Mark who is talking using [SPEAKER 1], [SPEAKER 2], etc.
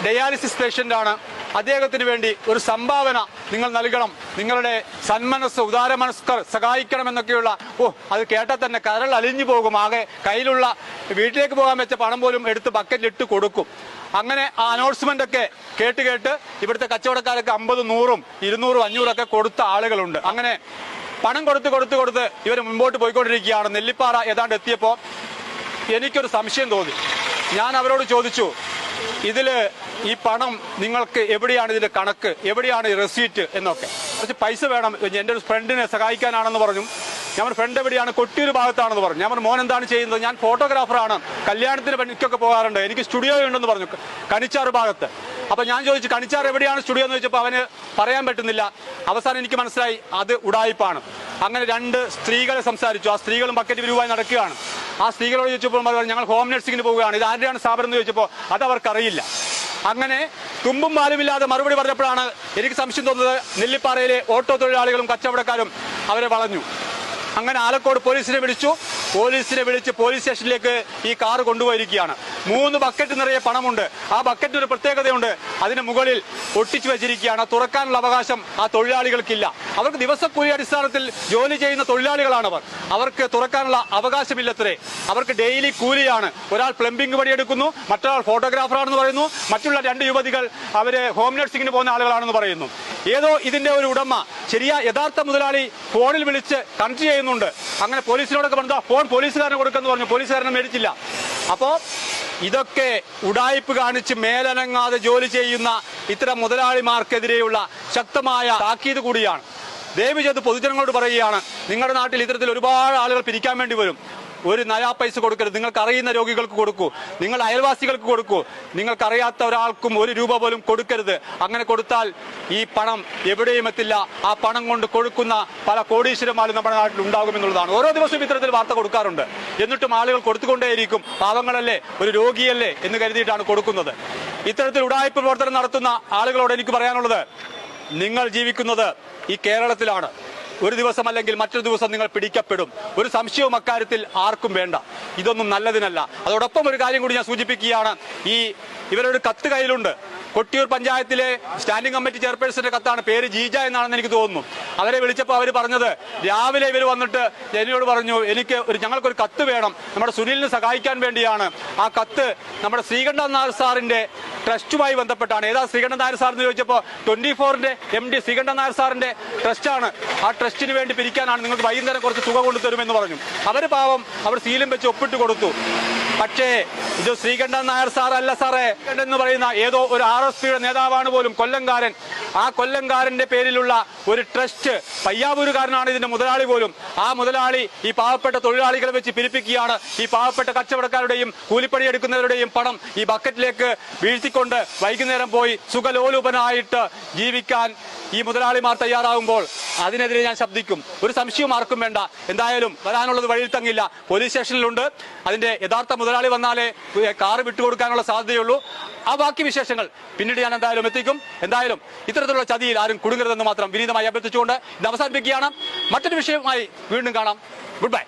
[SPEAKER 1] Dialysis പേഷ്യൻ്റാണ്. അദ്ദേഹത്തിന് വേണ്ടി ഒരു സംഭാവന നിങ്ങൾ നൽകണം, നിങ്ങളുടെ സന്മനസ് ഉദാരമനസ്കർ സഹായിക്കണമെന്നൊക്കെയുള്ള അത് കേട്ടാൽ തന്നെ കരൾ അലിഞ്ഞു പോകും. ആകെ കയ്യിലുള്ള വീട്ടിലേക്ക് പോകാൻ വെച്ച പണം പോലും എടുത്ത് ബക്കറ്റിലിട്ട് കൊടുക്കും. അങ്ങനെ ആ അനൗൺസ്മെന്റ് ഒക്കെ കേട്ട് ഇവിടുത്തെ കച്ചവടക്കാരൊക്കെ 50, 100, 200, 500 കൊടുത്ത ആളുകളുണ്ട്. അങ്ങനെ പണം കൊടുത്ത് ഇവർ മുമ്പോട്ട് പോയിക്കൊണ്ടിരിക്കുകയാണ്. നെല്ലിപ്പാറ ഏതാണ്ട് എത്തിയപ്പോൾ എനിക്കൊരു സംശയം തോന്നി. ഞാൻ അവരോട് ചോദിച്ചു, ഈ പണം നിങ്ങൾക്ക് എവിടെയാണ് ഇതിന്റെ കണക്ക്, എവിടെയാണ് ഈ റെസീറ്റ് എന്നൊക്കെ. കുറച്ച് പൈസ വേണം, എൻ്റെ ഒരു ഫ്രണ്ടിനെ സഹായിക്കാനാണെന്ന് പറഞ്ഞു. ഞാൻ ഫ്രണ്ട് എവിടെയാണ്? കൊട്ടിയൂർ ഭാഗത്താണെന്ന് പറഞ്ഞു. ഞാൻ മോൻ എന്താണ് ചെയ്യുന്നത്? ഞാൻ ഫോട്ടോഗ്രാഫറാണ്, കല്യാണത്തിന് പണിക്കൊക്കെ പോകാറുണ്ട്, എനിക്ക് സ്റ്റുഡിയോ ഉണ്ടെന്ന് പറഞ്ഞു കണിച്ചാറ് ഭാഗത്ത്. അപ്പൊ ഞാൻ ചോദിച്ചു കണിച്ചാർ എവിടെയാണ് സ്റ്റുഡിയോ എന്ന് ചോദിച്ചപ്പോൾ അവന് പറയാൻ പറ്റുന്നില്ല. അവസാനം എനിക്ക് മനസ്സിലായി അത് ഉടായിപ്പാണ്. അങ്ങനെ 2 സ്ത്രീകളെ സംസാരിച്ചു. ആ സ്ത്രീകളും ബക്കറ്റ് വിരുവായി നടക്കുകയാണ്. ആ സ്ത്രീകളോട് ചോദിച്ചപ്പോൾ ഞങ്ങൾ ഹോം നഴ്സിംഗിന് പോവുകയാണ്, ഇത് ആരുടെയാണ് സ്ഥാപനം എന്ന് ചോദിച്ചപ്പോൾ അത് അവർക്കറിയില്ല. അങ്ങനെ തുമ്പും പാലുമില്ലാതെ മറുപടി പറഞ്ഞപ്പോഴാണ് എനിക്ക് സംശയം തോന്നുന്നത്. നെല്ലിപ്പാറയിലെ ഓട്ടോ തൊഴിലാളികളും കച്ചവടക്കാരും അവരെ വളഞ്ഞു. അങ്ങനെ ആലക്കോട് പോലീസിനെ വിളിച്ച് പോലീസ് സ്റ്റേഷനിലേക്ക് ഈ കാർ കൊണ്ടുപോയിരിക്കുകയാണ്. 3 ബക്കറ്റ് നിറയെ പണമുണ്ട്. ആ ബക്കറ്റിന് ഒരു പ്രത്യേകതയുണ്ട്, അതിന് മുകളിൽ ഒട്ടിച്ചു വെച്ചിരിക്കുകയാണ്. തുറക്കാനുള്ള അവകാശം ആ തൊഴിലാളികൾക്കില്ല. അവർക്ക് ദിവസക്കൂലി അടിസ്ഥാനത്തിൽ ജോലി ചെയ്യുന്ന തൊഴിലാളികളാണവർ. അവർക്ക് തുറക്കാനുള്ള അവകാശമില്ലത്രേ. അവർക്ക് ഡെയിലി കൂലിയാണ്. ഒരാൾ പ്ലംബിംഗ് പണിയെടുക്കുന്നു, മറ്റൊരാൾ ഫോട്ടോഗ്രാഫറാണെന്ന് പറയുന്നു, മറ്റുള്ള 2 യുവതികൾ അവര് ഹോം നഴ്സിംഗിന് പോകുന്ന ആളുകളാണെന്ന് പറയുന്നു. ഏതോ ഇതിന്റെ ഒരു ഉടമ യഥാർത്ഥ മുതലാളി ഫോണിൽ വിളിച്ച് കണക്ട് ചെയ്യുന്നുണ്ട്. അങ്ങനെ പോലീസിനോടൊക്കെ പറഞ്ഞാ ഫോൺ പോലീസുകാരനെ കൊടുക്കെന്ന് പറഞ്ഞു. പോലീസുകാരനെ മേടിച്ചില്ല. അപ്പോ ഇതൊക്കെ ഉടായ്പ് കാണിച്ച് മേലനങ്ങാതെ ജോലി ചെയ്യുന്ന ഇത്തരം മുതലാളിമാർക്കെതിരെയുള്ള ശക്തമായ താക്കീത് കൂടിയാണ്. ദയവ് ചെയ്ത് പൊതുജനങ്ങളോട് പറയുകയാണ്, നിങ്ങളുടെ നാട്ടിൽ ഇത്തരത്തിൽ ഒരുപാട് ആളുകൾ പിരിക്കാൻ വേണ്ടി വരും. ഒരു നയാ പൈസ കൊടുക്കരുത്. നിങ്ങൾക്ക് അറിയുന്ന രോഗികൾക്ക് കൊടുക്കൂ, നിങ്ങൾ അയൽവാസികൾക്ക് കൊടുക്കൂ. നിങ്ങൾക്കറിയാത്ത ഒരാൾക്കും 1 രൂപ പോലും കൊടുക്കരുത്. അങ്ങനെ കൊടുത്താൽ ഈ പണം എവിടെയും എത്തില്ല. ആ പണം കൊണ്ട് കൊടുക്കുന്ന പല കോടീശ്വരന്മാരും നമ്മുടെ നാട്ടിൽ ഉണ്ടാകുമെന്നുള്ളതാണ്. ഓരോ ദിവസവും ഇത്തരത്തിൽ വാർത്ത കൊടുക്കാറുണ്ട്. എന്നിട്ടും ആളുകൾ കൊടുത്തുകൊണ്ടേയിരിക്കും. പാവങ്ങളല്ലേ, ഒരു രോഗിയല്ലേ എന്ന് കരുതിയിട്ടാണ് കൊടുക്കുന്നത്. ഇത്തരത്തിൽ ഉടായ്പ പ്രവർത്തനം നടത്തുന്ന ആളുകളോട് എനിക്ക് പറയാനുള്ളത്, നിങ്ങൾ ജീവിക്കുന്നത് ഈ കേരളത്തിലാണ്. ഒരു ദിവസം അല്ലെങ്കിൽ മറ്റൊരു ദിവസം നിങ്ങൾ പിടിക്കപ്പെടും. ഒരു സംശയവും അക്കാര്യത്തിൽ ആർക്കും വേണ്ട. ഇതൊന്നും നല്ലതിനല്ല. അതോടൊപ്പം ഒരു കാര്യം കൂടി ഞാൻ സൂചിപ്പിക്കുകയാണ്. ഇവരൊരു കത്ത് കയ്യിലുണ്ട്. കൊട്ടിയൂർ പഞ്ചായത്തിലെ സ്റ്റാൻഡിംഗ് കമ്മിറ്റി ചെയർപേഴ്സന്റെ കത്താണ്. പേര് ജീജ എന്നാണെന്ന് എനിക്ക് തോന്നുന്നു. അവരെ വിളിച്ചപ്പോൾ അവർ പറഞ്ഞത്, രാവിലെ ഇവർ വന്നിട്ട് എന്നോട് പറഞ്ഞു, ഞങ്ങൾക്കൊരു കത്ത് വേണം, നമ്മുടെ സുനിലിനെ സഹായിക്കാൻ വേണ്ടിയാണ്. ആ കത്ത് നമ്മുടെ ശ്രീകണ്ഠൻ നായർ സാറിന്റെ ട്രസ്റ്റുമായി ബന്ധപ്പെട്ടാണ്. ഏതാ ശ്രീകണ്ഠൻ നായർ സാർ എന്ന് ചോദിച്ചപ്പോൾ 24ന്റെ MD ശ്രീകണ്ഠൻ നായർ സാറിന്റെ ട്രസ്റ്റാണ്. ആ ട്രസ്റ്റിന് വേണ്ടി പിരിക്കാനാണ്, നിങ്ങൾക്ക് വൈകുന്നേരം കുറച്ച് തുക കൊണ്ടുതരുമെന്ന് പറഞ്ഞു. അവർ പാവം അവർ സീലും വെച്ച് ഒപ്പിട്ട് കൊടുത്തു. പക്ഷേ ഇത് ശ്രീകണ്ഠൻ നായർ സാർ അല്ല സാറേ എന്ന് പറയുന്ന ഏതോ ഒരു RSPയുടെ നേതാവാണ് പോലും, കൊല്ലംകാരൻ. ആ കൊല്ലംകാരന്റെ പേരിലുള്ള ഒരു ട്രസ്റ്റ്, പയ്യാവൂരുകാരനാണ് ഇതിന്റെ മുതലാളി പോലും. ആ മുതലാളി ഈ പാവപ്പെട്ട തൊഴിലാളികളെ വെച്ച് പിരിപ്പിക്കുകയാണ്. ഈ പാവപ്പെട്ട കച്ചവടക്കാരുടെയും കൂലിപ്പണി എടുക്കുന്നവരുടെയും പണം ഈ ബക്കറ്റിലേക്ക് വീഴ്ത്തിക്കൊണ്ട് വൈകുന്നേരം പോയി സുഖലോലുപനായിട്ട് ജീവിക്കാൻ ഈ മുതലാളിമാർ തയ്യാറാകുമ്പോൾ അതിനെതിരെ ഞാൻ ശബ്ദിക്കും. ഒരു സംശയവും ആർക്കും വേണ്ട. എന്തായാലും വരാനുള്ളത് വഴിയിൽ തങ്ങില്ല. പോലീസ് സ്റ്റേഷനിലുണ്ട്. അതിന്റെ യഥാർത്ഥ മുതലാളി വന്നാലേ കാറ് വിട്ടുകൊടുക്കാനുള്ള സാധ്യതയുള്ളൂ. ആ ബാക്കി വിശേഷങ്ങൾ പിന്നീട് ഞാൻ എന്തായാലും എത്തിക്കും. എന്തായാലും ഇത്തരത്തിലുള്ള ചതിയിൽ ആരും കുടുങ്ങരുതെന്ന് മാത്രം വിനീതമായി അഭ്യർത്ഥിച്ചുകൊണ്ട് ഇത് അവസാനിപ്പിക്കുകയാണ്. മറ്റൊരു വിഷയവുമായി വീണ്ടും കാണാം. Good bye.